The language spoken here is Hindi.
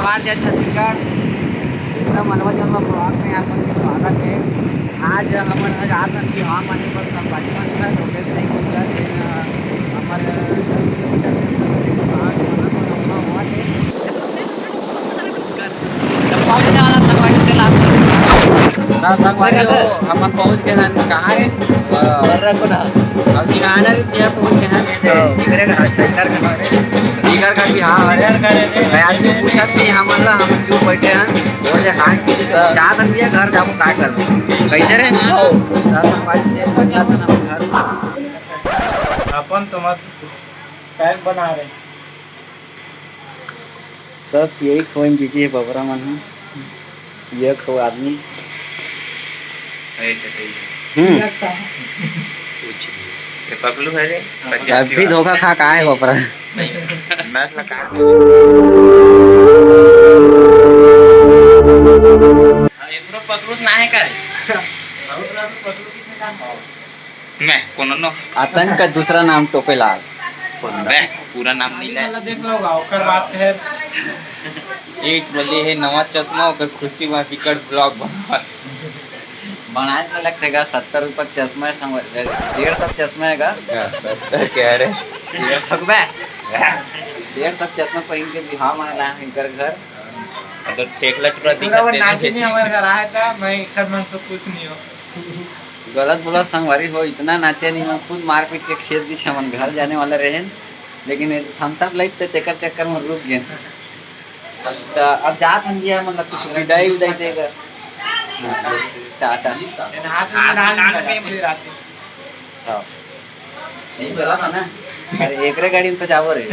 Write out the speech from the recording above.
जवाहर जय छत्तीसगढ़ एकदम मनवा जन्म ब्लॉग में आपन के स्वागत है। आज हमन आज कि हम आने पर संगवारी मन का लोकेश नहीं होगा हमर संगवारी हो हमन पहुंच गए हैं कहाँ है अब दिखाना दिया पहुंच गए हैं जिगरे का अच्छा इधर का है जिगर का बिहार है आदमी पूछत कि हमन ला हम क्यों बैठे हैं बोले हां चाहत हम ये घर जाबो का कर कैसे रे हो संगवारी से बैठा था ना घर अपन तो मस्त टाइम बना रहे सब यही खोइन बिजी है बबरा मन ये खो आदमी पकलू है रे अभी धोखा खा का है बबरा मैच लगा एकरो पकलू ना है का रे मैं कोनो नो आतंक का दूसरा नाम टोपेलाल मैं पूरा नाम नहीं ले देख लो ओकर बात है एक बोले है नवा चश्मा ओकर खुशी में विकट ब्लॉग बनाए तो लगतेगा 70 रुपये चश्मा है 150 चश्मा है का क्या रे 150 चश्मा पहन के बिहार में आया है इनकर घर अगर टेकला टुकड़ा पूरा वो दिखा नाची नहीं हमारे घर आया था मैं सब मन से कुछ नहीं हो गलत बोला संगवारी हो इतना नाचे नहीं मैं खुद मार पीट के खेत दी हमन घर जाने वाला रहे लेकिन थम्स अप लाइक ते तेकर चक्कर में रुक गए अब जात हम गया मतलब कुछ विदाई विदाई देगा टाटा हाथ में डाल के फिर आते हाँ नहीं चला था ना अरे एकरे गाड़ी में तो जाबो रे